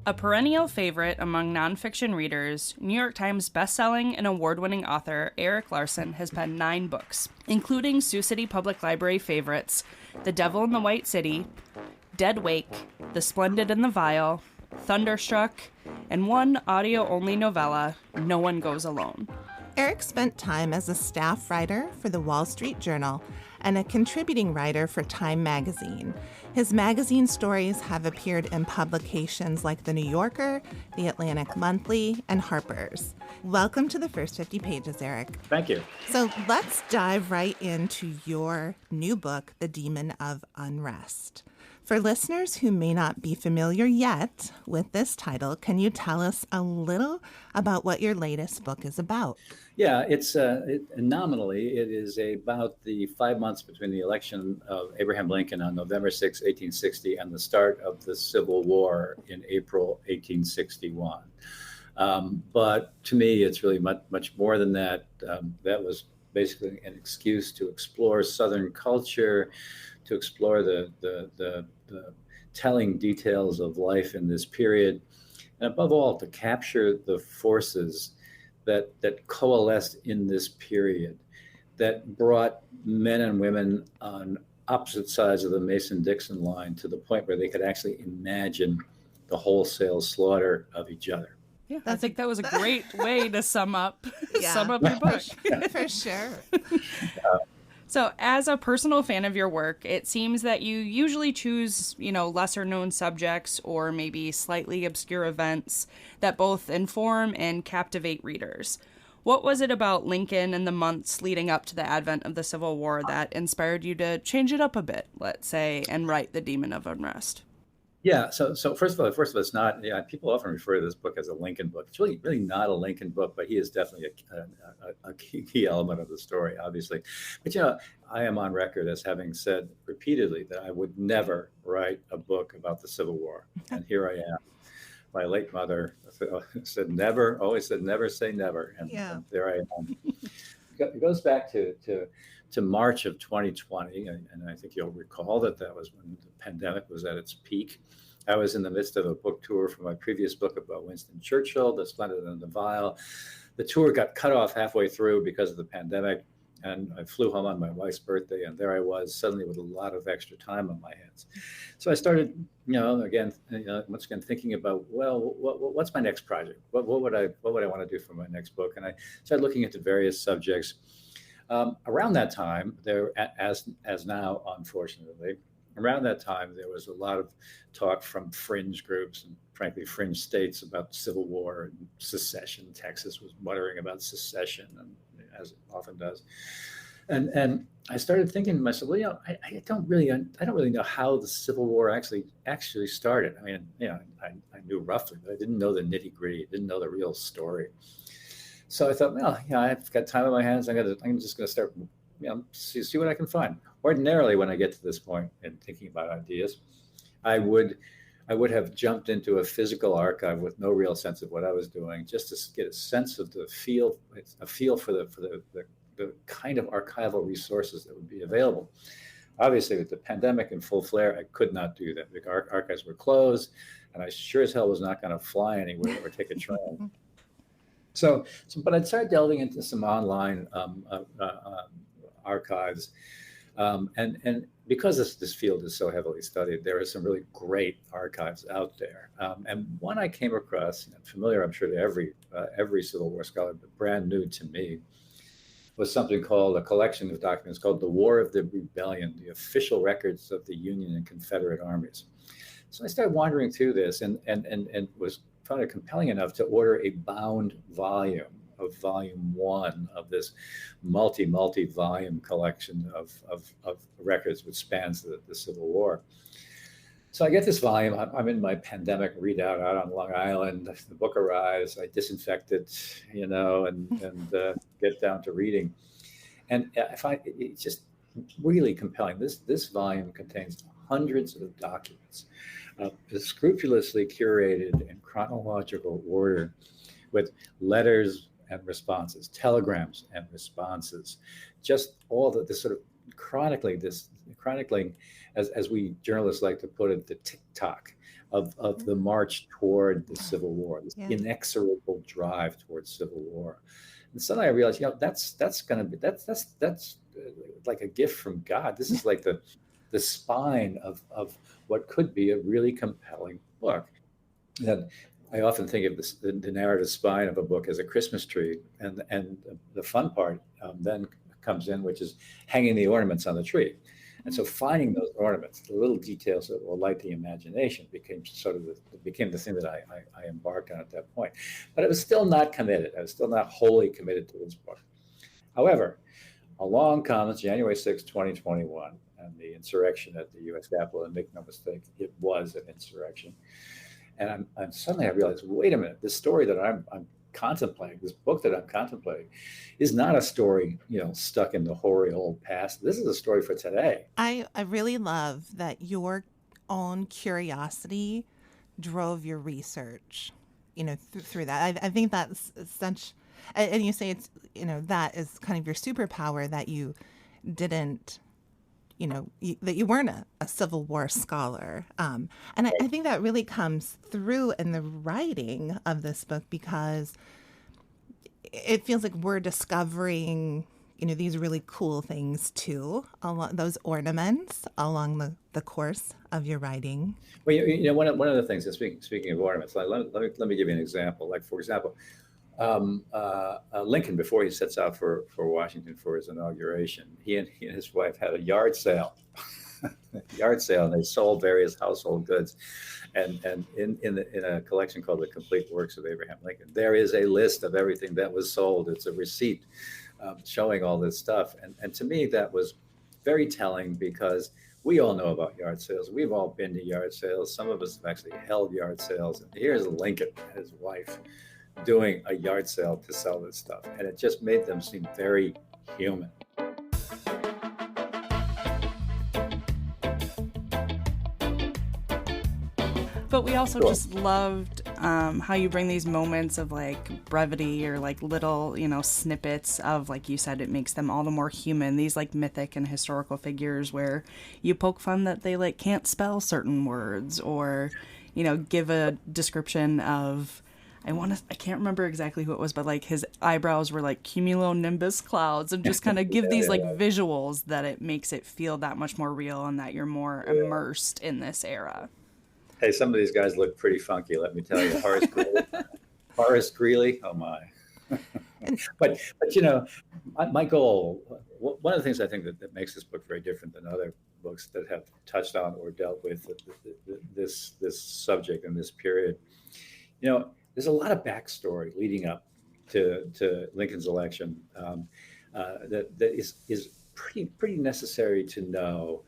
A perennial favorite among nonfiction readers, New York Times bestselling and award-winning author Erik Larson has penned 9 books, including Sioux City Public Library favorites The Devil in the White City, Dead Wake, The Splendid and the Vile, Thunderstruck, and one audio-only novella, No One Goes Alone. Erik spent time as a staff writer for the Wall Street Journal and a contributing writer for Time magazine. His magazine stories have appeared in publications like The New Yorker, The Atlantic Monthly, and Harper's. Welcome to the First 50 Pages, Erik. Thank you. So let's dive right into your new book, The Demon of Unrest. For listeners who may not be familiar yet with this title, can you tell us a little about what your latest book is about? Yeah, nominally, it is about the 5 months between the election of Abraham Lincoln on November 6, 1860, and the start of the Civil War in April 1861. But to me, it's really much more than that. That was basically an excuse to explore Southern culture, to explore the telling details of life in this period, and above all, to capture the forces that coalesced in this period, that brought men and women on opposite sides of the Mason-Dixon line to the point where they could actually imagine the wholesale slaughter of each other. Yeah, I think that was a great way to sum up your book. For sure. So as a personal fan of your work, it seems that you usually choose, lesser known subjects or maybe slightly obscure events that both inform and captivate readers. What was it about Lincoln and the months leading up to the advent of the Civil War that inspired you to change it up a bit, let's say, and write The Demon of Unrest? Yeah. So first of all, it's not. People often refer to this book as a Lincoln book. It's really not a Lincoln book, but he is definitely a key element of the story, obviously. But I am on record as having said repeatedly that I would never write a book about the Civil War, and here I am. My late mother said never, always said never say never, and there I am. It goes back to March of 2020, and I think you'll recall that was when the pandemic was at its peak. I was in the midst of a book tour for my previous book about Winston Churchill, The Splendid and the Vile. The tour got cut off halfway through because of the pandemic, and I flew home on my wife's birthday, and there I was suddenly with a lot of extra time on my hands. So I started, once again thinking about, what's my next project? What would I want to do for my next book? And I started looking into various subjects. Around that time, as now, unfortunately, around that time, there was a lot of talk from fringe groups and, frankly, fringe states about Civil War and secession. Texas was muttering about secession, and as it often does. And I started thinking to myself, I don't really know how the Civil War actually started. I mean, I knew roughly, but I didn't know the nitty gritty. Didn't know the real story. So I thought, I've got time on my hands. I'm just going to start, see what I can find. Ordinarily, when I get to this point in thinking about ideas, I would have jumped into a physical archive with no real sense of what I was doing, just to get a sense of a feel for the kind of archival resources that would be available. Obviously, with the pandemic in full flare, I could not do that. The archives were closed, and I sure as hell was not going to fly anywhere or take a train. But I'd started delving into some online archives, and because this field is so heavily studied, there are some really great archives out there. And one I came across, familiar, I'm sure, to every Civil War scholar, but brand new to me, was something called a collection of documents called The War of the Rebellion, the official records of the Union and Confederate armies. So I started wandering through this and found it compelling enough to order a bound volume of volume 1 of this multi-volume collection of records which spans the Civil War. So I get this volume. I'm in my pandemic readout out on Long Island. The book arrives. I disinfect it, and get down to reading. And I find it's just really compelling. This volume contains hundreds of documents, scrupulously curated in chronological order, with letters and responses, telegrams and responses, just all the sort of chronicling, as we journalists like to put it, the tick-tock of the march toward the Civil War, this Yeah. inexorable drive towards civil war. And suddenly I realized, that's going to be that's like a gift from God. This is like the spine of what could be a really compelling book. That I often think of the narrative spine of a book as a Christmas tree, and the fun part then comes in, which is hanging the ornaments on the tree. And so finding those ornaments, the little details that will light the imagination, became the thing that I embarked on at that point. But I was still not committed. I was still not wholly committed to this book. However, along comes January 6, 2021, and the insurrection at the U.S. Capitol. And make no mistake, it was an insurrection. And suddenly I realized, wait a minute, this story that I'm contemplating, this book that I'm contemplating, is not a story, stuck in the hoary old past. This is a story for today. I really love that your own curiosity drove your research, through that. I think that's such, and you say it's, that is kind of your superpower, that you didn't, that you weren't a Civil War scholar. And I think that really comes through in the writing of this book, because it feels like we're discovering, these really cool things too, along those ornaments along the course of your writing. Well, one of the things, speaking of ornaments, let me give you an example. Like, for example, Lincoln, before he sets out for Washington for his inauguration, he and his wife had a yard sale, and they sold various household goods. And in a collection called The Complete Works of Abraham Lincoln, there is a list of everything that was sold. It's a receipt showing all this stuff. And to me, that was very telling, because we all know about yard sales. We've all been to yard sales. Some of us have actually held yard sales. And here's Lincoln and his wife doing a yard sale to sell this stuff. And it just made them seem very human. But we also just loved how you bring these moments of like brevity, or like little, snippets of, like you said, it makes them all the more human. These like mythic and historical figures where you poke fun that they like can't spell certain words, or, give a description of, I can't remember exactly who it was, but like his eyebrows were like cumulonimbus clouds, and just kind of give these like visuals that it makes it feel that much more real, and that you're more immersed in this era. Hey, some of these guys look pretty funky, let me tell you. Horace Greeley, oh my. but my goal, one of the things I think that makes this book very different than other books that have touched on or dealt with this subject in this period, there's a lot of backstory leading up to Lincoln's election that is pretty necessary to know.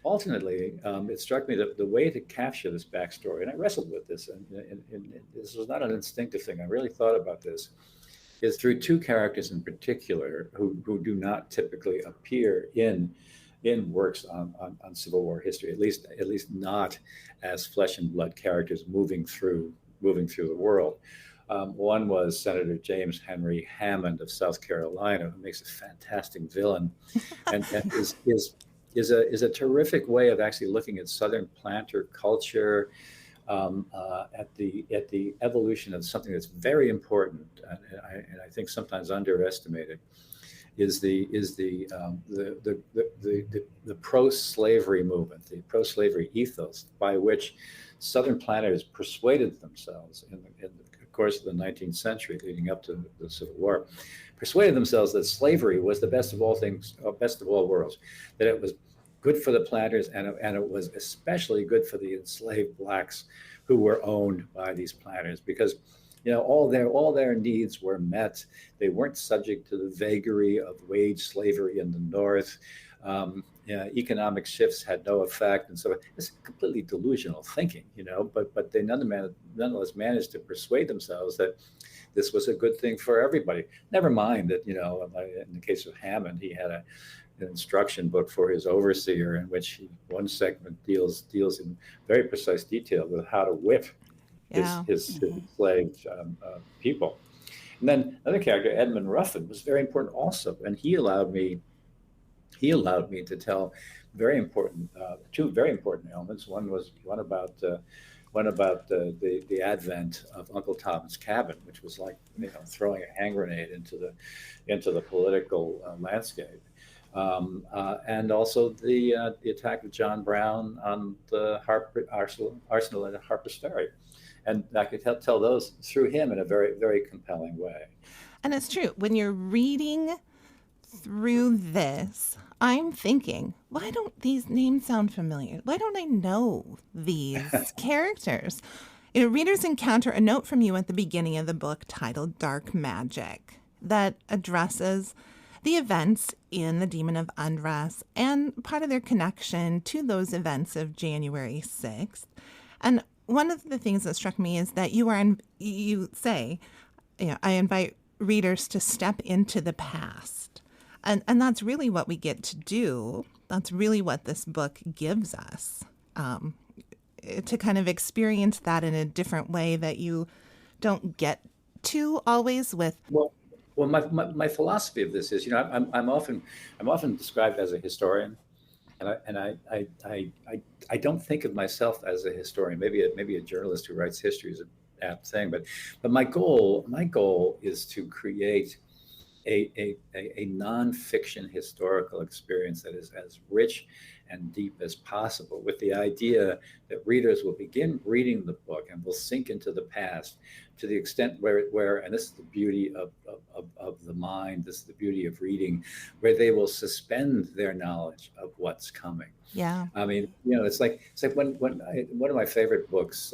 Ultimately, it struck me that the way to capture this backstory, and I wrestled with this, and this was not an instinctive thing, I really thought about this, is through two characters in particular who do not typically appear in works on Civil War history, at least not as flesh and blood characters moving through the world. One was Senator James Henry Hammond of South Carolina, who makes a fantastic villain, and is a terrific way of actually looking at Southern planter culture, at the evolution of something that's very important, and I think sometimes underestimated, is the pro-slavery movement, the pro-slavery ethos by which Southern planters persuaded themselves in the course of the 19th century, leading up to the Civil War, persuaded themselves that slavery was the best of all things, best of all worlds, that it was good for the planters, and it was especially good for the enslaved blacks who were owned by these planters, because all their needs were met. They weren't subject to the vagary of wage slavery in the North. Economic shifts had no effect, and so it's completely delusional thinking, But they nonetheless managed to persuade themselves that this was a good thing for everybody. Never mind that, in the case of Hammond, he had an instruction book for his overseer, in which one segment deals in very precise detail with how to whip his enslaved people. And then another character, Edmund Ruffin, was very important also, and he allowed me he allowed me to tell very important, two very important elements. One about the advent of Uncle Tom's Cabin, which was like, throwing a hand grenade into the political landscape, and also the attack of John Brown on the Arsenal at Harper's Ferry, and I could tell those through him in a very, very compelling way. And it's true. When you're reading through this, I'm thinking, why don't these names sound familiar? Why don't I know these characters? Readers encounter a note from you at the beginning of the book titled Dark Magic that addresses the events in the Demon of Unrest and part of their connection to those events of January 6th. And one of the things that struck me is that you say, I invite readers to step into the past. And that's really what we get to do. That's really what this book gives us, to kind of experience that in a different way that you don't get to always with. Well, my philosophy of this is, I'm often described as a historian, and I don't think of myself as a historian. Maybe a journalist who writes history is an apt thing, but my goal is to create a nonfiction historical experience that is as rich and deep as possible, with the idea that readers will begin reading the book and will sink into the past to the extent where and this is the beauty of the mind, this is the beauty of reading, where they will suspend their knowledge of what's coming. Yeah. I mean, it's like when one of my favorite books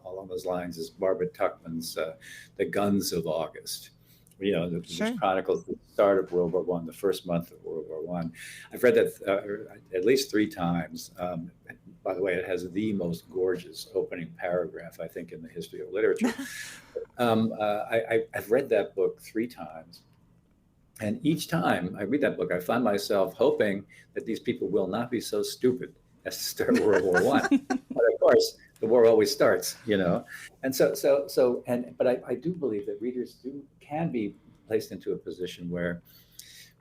along those lines is Barbara Tuchman's The Guns of August. Which chronicles the start of World War One, the first month of World War One. I've read that at least 3 times. By the way, it has the most gorgeous opening paragraph, I think, in the history of literature. I've read that book 3 times. And each time I read that book, I find myself hoping that these people will not be so stupid as to start World War One. But of course, the war always starts, And but I do believe that readers can be placed into a position where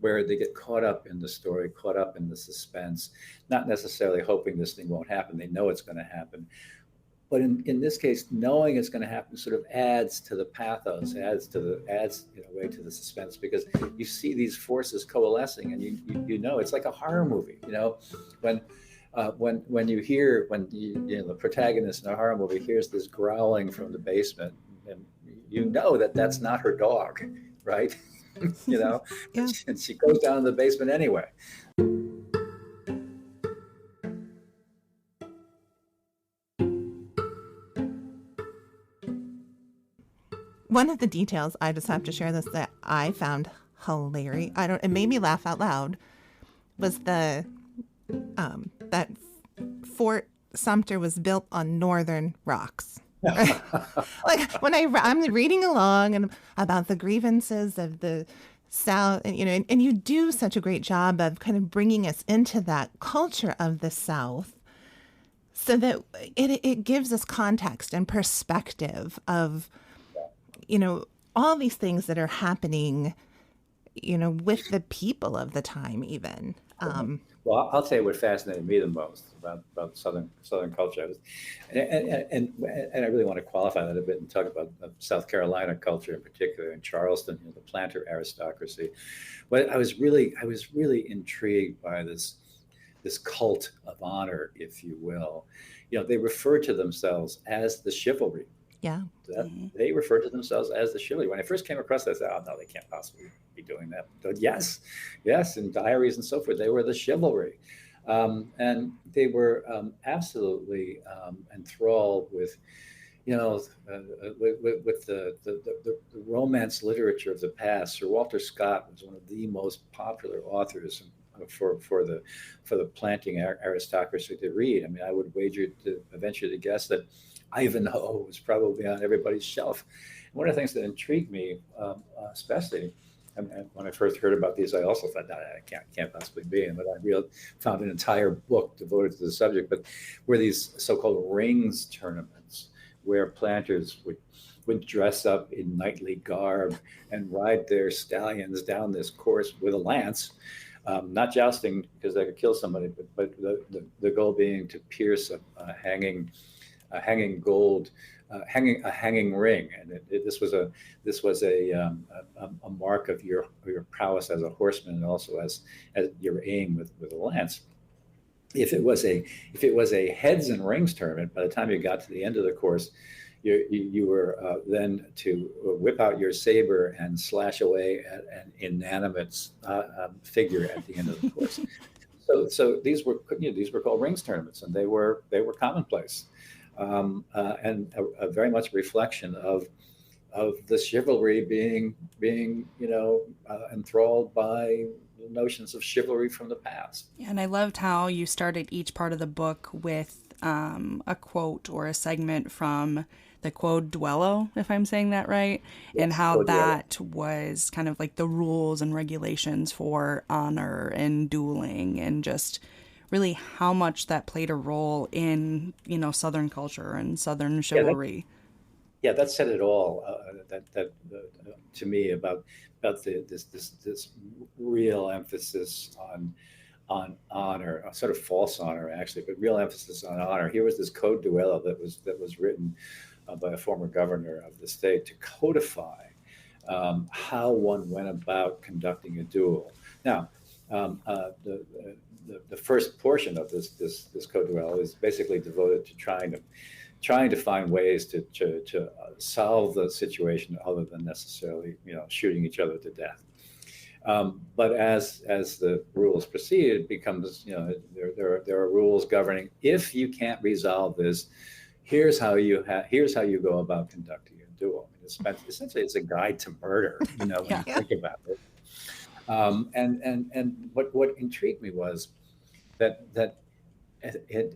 they get caught up in the story, caught up in the suspense, not necessarily hoping this thing won't happen. They know it's going to happen. But in this case, knowing it's going to happen sort of adds to the pathos, adds in a way to the suspense, because you see these forces coalescing, and you know it's like a horror movie. When the protagonist in a horror movie hears this growling from the basement, and that's not her dog, right? Yeah. And she goes down in the basement anyway. One of the details, I just have to share this, that I found hilarious. It made me laugh out loud, was that Fort Sumter was built on northern rocks. Like when I'm reading along and about the grievances of the South, and you do such a great job of kind of bringing us into that culture of the South, so that it gives us context and perspective of, all these things that are happening, with the people of the time, even. Well, I'll tell you what fascinated me the most about Southern culture, and I really want to qualify that a bit and talk about South Carolina culture in particular, and Charleston, the planter aristocracy. But I was really intrigued by this cult of honor, if you will. They refer to themselves as the chivalry. Yeah. They refer to themselves as the chivalry. When I first came across that, I said, oh, no, they can't possibly be doing that. But yes, in diaries and so forth, they were the chivalry. And they were absolutely enthralled with, with the romance literature of the past. Sir Walter Scott was one of the most popular authors for the planting aristocracy to read. I mean, I would venture to guess that Ivanhoe was probably on everybody's shelf. And one of the things that intrigued me, especially, and when I first heard about these, I also thought that can't possibly be. And but I found an entire book devoted to the subject. But were these so-called rings tournaments, where planters would dress up in knightly garb and ride their stallions down this course with a lance, not jousting because they could kill somebody, but the goal being to pierce a hanging gold, hanging ring, and this was a mark of your prowess as a horseman, and also as your aim with a lance. If it was a heads and rings tournament, by the time you got to the end of the course, you were then to whip out your saber and slash away at an inanimate figure at the end of the course. So these were called rings tournaments, and they were commonplace, and very much a reflection of the chivalry being enthralled by notions of chivalry from the past. Yeah, and I loved how you started each part of the book with a quote or a segment from the Quod Duello, if I'm saying that right, yes, and how that was kind of like the rules and regulations for honor and dueling, and just really how much that played a role in, Southern culture and Southern chivalry. That said it all. To me about this real emphasis on honor, a sort of false honor actually, but real emphasis on honor. Here was this Code Duello that was written by a former governor of the state to codify how one went about conducting a duel. Now, the first portion of this Code Duello is basically devoted to trying to find ways to solve the situation other than necessarily shooting each other to death. But as the rules proceed, it becomes there are rules governing. If you can't resolve this, here's how you go about conducting a duel. Essentially, it's a guide to murder. When you think about it. And what intrigued me was that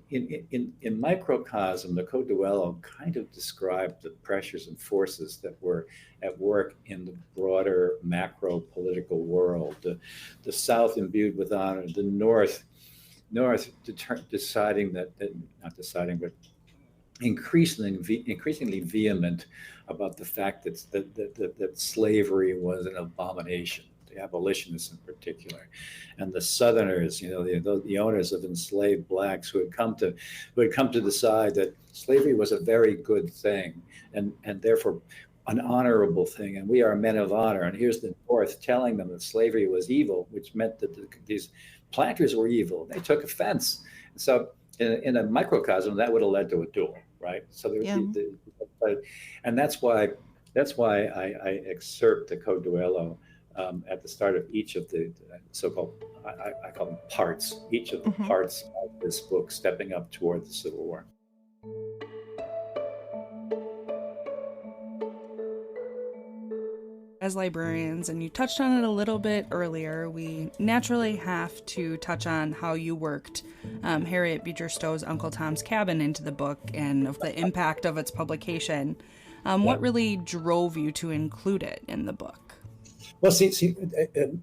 in microcosm, the Code Duello kind of described the pressures and forces that were at work in the broader macro political world. The South imbued with honor, the North deciding not deciding, but increasingly vehement about the fact that slavery was an abomination. The abolitionists in particular, and the Southerners, the owners of enslaved blacks who had come to decide that slavery was a very good thing, and therefore an honorable thing, and we are men of honor. And here's the North telling them that slavery was evil, which meant that these planters were evil. They took offense. So in a microcosm, that would have led to a duel, right? So and that's why I excerpt the Code Duello at the start of each of the so-called, I call them parts, each of the parts of this book stepping up toward the Civil War. As librarians, and you touched on it a little bit earlier, we naturally have to touch on how you worked Harriet Beecher Stowe's Uncle Tom's Cabin into the book and of the impact of its publication. What really drove you to include it in the book? Well, see,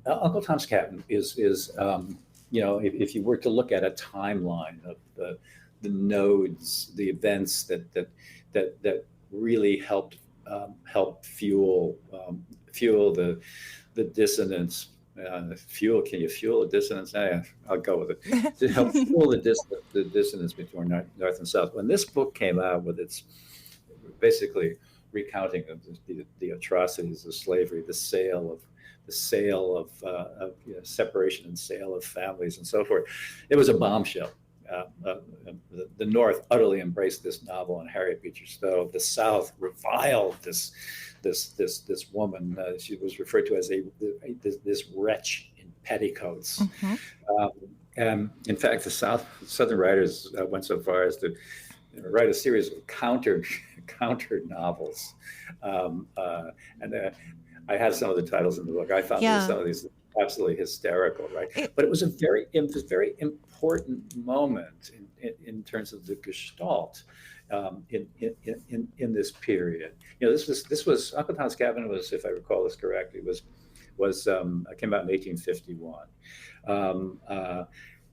Uncle Tom's Cabin is if you were to look at a timeline of the nodes, the events that really helped fuel the dissonance. Can you fuel a dissonance? I'll go with it. To help fuel the dissonance between North and South. When this book came out with its basically recounting of the atrocities of slavery, the sale of separation and sale of families and so forth, it was a bombshell. The North utterly embraced this novel and Harriet Beecher Stowe. The South reviled this woman. She was referred to as this wretch in petticoats. And in fact, the Southern writers went so far as to write a series of counter novels. I have some of the titles in the book. I found some of these absolutely hysterical, right? But it was a very important moment in terms of the Gestalt in this period. This was Uncle Tom's Cabin was, if I recall this correctly, came out in 1851.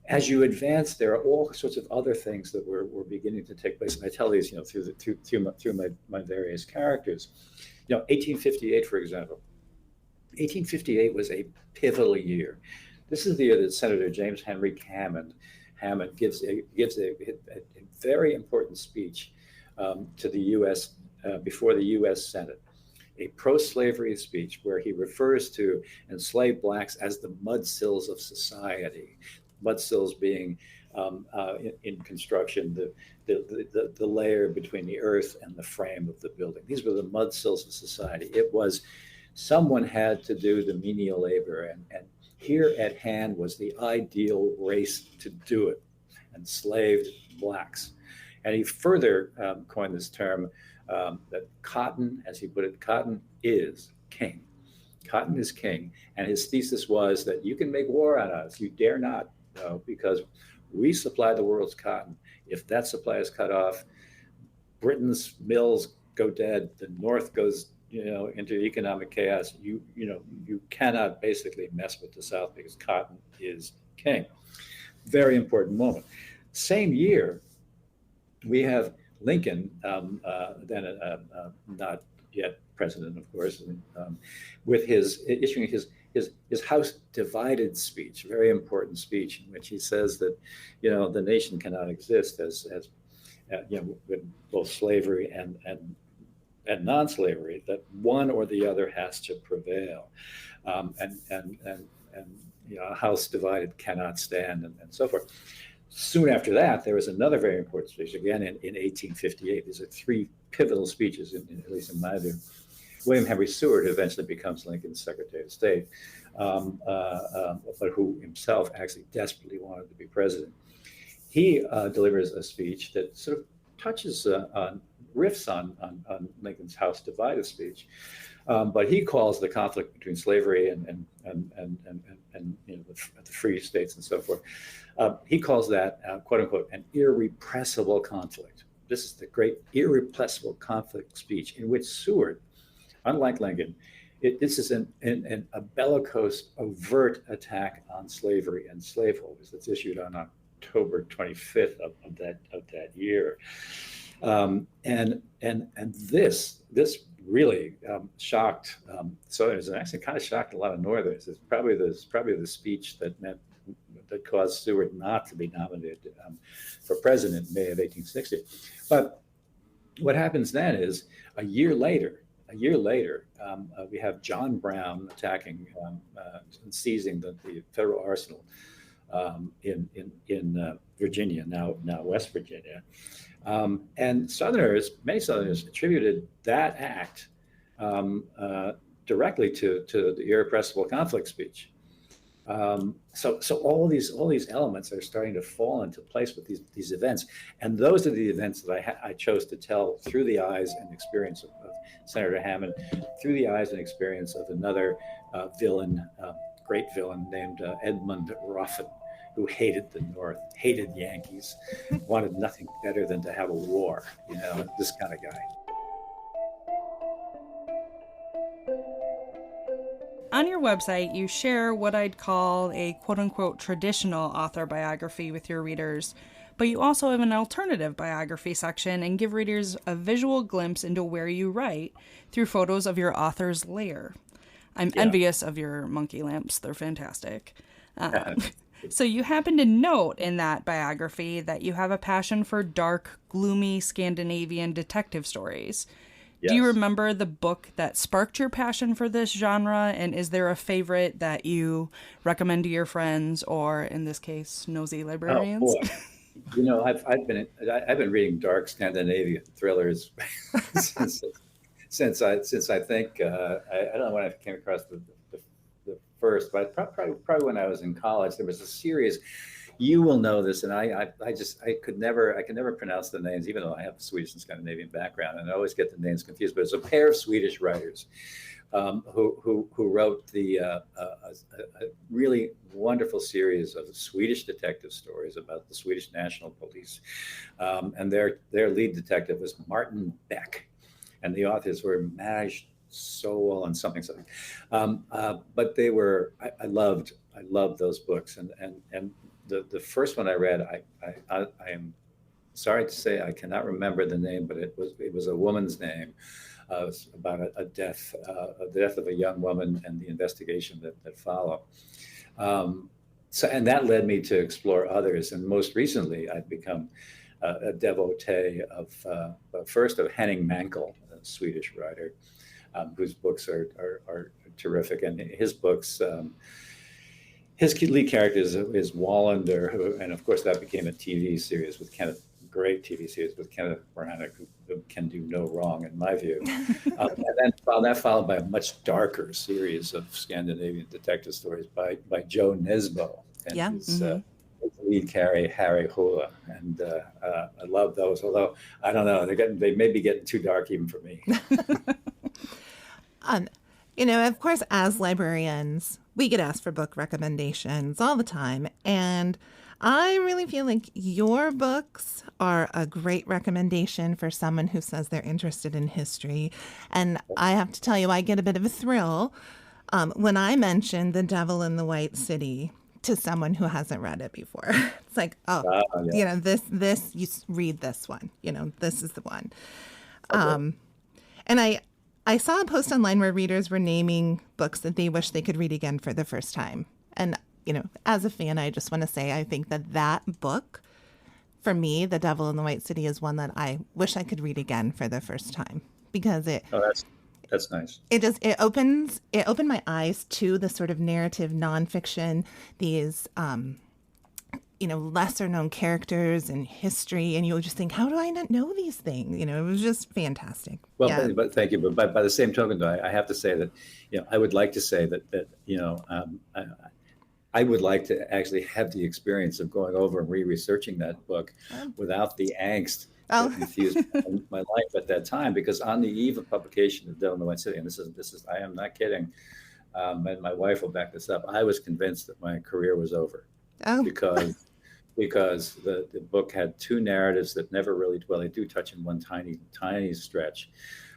As you advance, there are all sorts of other things that were beginning to take place, and I tell these, through my various characters. 1858, for example. 1858 was a pivotal year. This is the year that Senator James Henry Hammond gives a very important speech to the U.S. Before the U.S. Senate, a pro-slavery speech where he refers to enslaved blacks as the mudsills of society. Mudsills being in construction, the layer between the earth and the frame of the building. These were the mudsills of society. It was someone had to do the menial labor, and here at hand was the ideal race to do it, enslaved blacks. And he further coined this term that cotton, as he put it, cotton is king. Cotton is king. And his thesis was that you can make war on us, you dare not, because we supply the world's cotton. If that supply is cut off, Britain's mills go dead, the North goes into economic chaos. You cannot basically mess with the South because cotton is king. Very important moment. Same year, we have Lincoln, then not yet president, of course, with his issuing his House divided speech, very important speech, in which he says that the nation cannot exist as with both slavery and non-slavery, that one or the other has to prevail, and a house divided cannot stand, and so forth. Soon after that, there was another very important speech, again in 1858. These are three pivotal speeches, at least in my view. William Henry Seward eventually becomes Lincoln's Secretary of State, but who himself actually desperately wanted to be president. He delivers a speech that sort of touches on riffs on Lincoln's House divided speech, but he calls the conflict between slavery and the free states and so forth. He calls that quote unquote an irrepressible conflict. This is the great irrepressible conflict speech in which Seward, unlike Lincoln, this is a bellicose, overt attack on slavery and slaveholders that's issued on October 25th of that year. And this really shocked Southerners, and actually kind of shocked a lot of Northerners. It's probably the speech that caused Seward not to be nominated for president in May of 1860. But what happens then is a year later, we have John Brown attacking and seizing the federal arsenal in Virginia, now West Virginia. And many Southerners attributed that act directly to the irrepressible conflict speech. So all these elements are starting to fall into place with these events, and those are the events that I chose to tell through the eyes and experience of Senator Hammond, through the eyes and experience of another great villain named Edmund Ruffin, who hated the North, hated Yankees, wanted nothing better than to have a war, this kind of guy. On your website, you share what I'd call a quote-unquote traditional author biography with your readers, but you also have an alternative biography section and give readers a visual glimpse into where you write through photos of your author's lair. I'm envious of your monkey lamps. They're fantastic. So you happen to note in that biography that you have a passion for dark, gloomy Scandinavian detective stories. Yes. Do you remember the book that sparked your passion for this genre? And is there a favorite that you recommend to your friends, or in this case, nosy librarians? Oh, boy. I've been reading dark Scandinavian thrillers since I think I don't know when I came across the first, but probably when I was in college. There was a series. You will know this, and I could never pronounce the names, even though I have a Swedish and Scandinavian background, and I always get the names confused. But it's a pair of Swedish writers who wrote a really wonderful series of Swedish detective stories about the Swedish National Police, and their lead detective was Martin Beck, and the authors were Maj Soul and something. But they were I loved those books, and the first one I read, I am sorry to say I cannot remember the name, but it was a woman's name. It was about the death of a young woman and the investigation that followed. So, and that led me to explore others. And most recently, I've become a devotee of first of Henning Mankell, a Swedish writer, whose books are terrific. And his books, his lead character is Wallander, and of course that became a TV series with great TV series with Kenneth Branagh, who can do no wrong in my view. And then followed by a much darker series of Scandinavian detective stories by Joe Nesbo and his lead character Harry Hula. And I love those, although I don't know, they may be getting too dark even for me. Of course, as librarians, we get asked for book recommendations all the time. And I really feel like your books are a great recommendation for someone who says they're interested in history. And I have to tell you, I get a bit of a thrill when I mention The Devil in the White City to someone who hasn't read it before. It's like, this, you read this one. This is the one. And I saw a post online where readers were naming books that they wish they could read again for the first time. And as a fan, I just want to say I think that book, for me, The Devil in the White City, is one that I wish I could read again for the first time because it. Oh, that's nice. It opened my eyes to the sort of narrative nonfiction, these lesser known characters and history, and you'll just think, how do I not know these things? It was just fantastic. Well, yeah. But thank you. But by the same token, though, I have to say that, I would like to say that I would like to actually have the experience of going over and researching that book without the angst that infused my life at that time. Because on the eve of publication of Devil in the White City, and this is I am not kidding, and my wife will back this up, I was convinced that my career was over. Because the book had two narratives that never really, well, they do touch in one tiny stretch,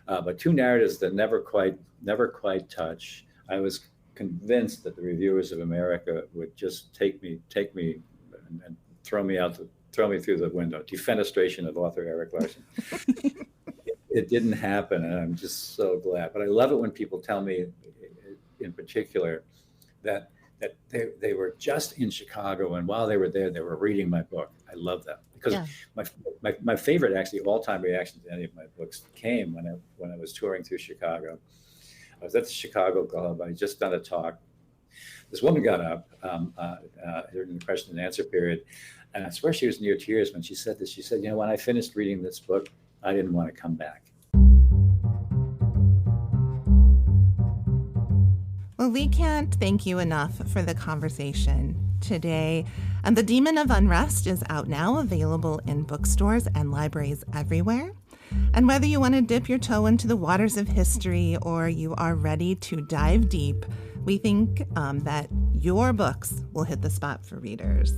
but two narratives that never quite touch. I was convinced that the reviewers of America would just take me and throw me through the window. Defenestration of author Erik Larson. It didn't happen, and I'm just so glad. But I love it when people tell me, in particular, that they were just in Chicago, and while they were there, they were reading my book. I love that because my favorite, actually, all-time reaction to any of my books came when I was touring through Chicago. I was at the Chicago Club. I had just done a talk. This woman got up during the question and answer period, and I swear she was near tears when she said this. She said, when I finished reading this book, I didn't want to come back. Well, we can't thank you enough for the conversation today. And The Demon of Unrest is out now, available in bookstores and libraries everywhere. And whether you want to dip your toe into the waters of history or you are ready to dive deep, we think that your books will hit the spot for readers.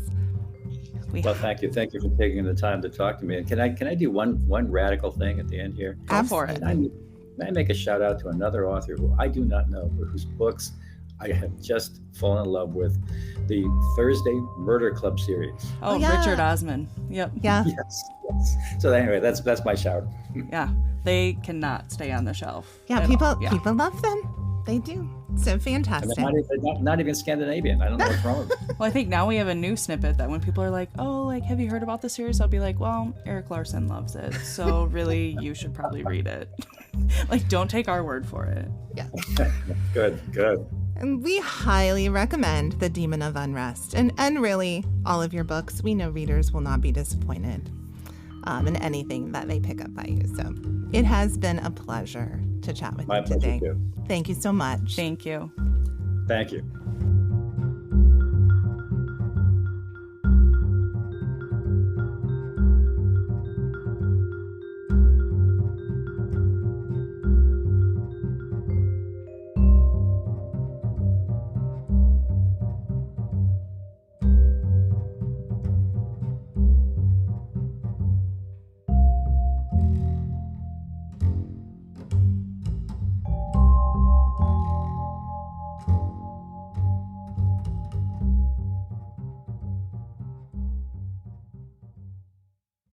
Well, thank you. Thank you for taking the time to talk to me. And can I do one radical thing at the end here? Go for it. Can I make a shout out to another author who I do not know, but whose books I have just fallen in love with, the Thursday Murder Club series. Oh, yeah. Richard Osman. Yep. Yeah. Yes. So anyway, that's my shout. Yeah, they cannot stay on the shelf. Yeah, people love them. They do. So fantastic. Not even Scandinavian. I don't know what's wrong with them. Well, I think now we have a new snippet that when people are like, have you heard about the series? I'll be like, well, Erik Larson loves it. So really, you should probably read it. Don't take our word for it. Yeah. Good. And we highly recommend The Demon of Unrest and really all of your books. We know readers will not be disappointed in anything that they pick up by you. So it has been a pleasure to chat with you today. Too. Thank you so much. Thank you. Thank you.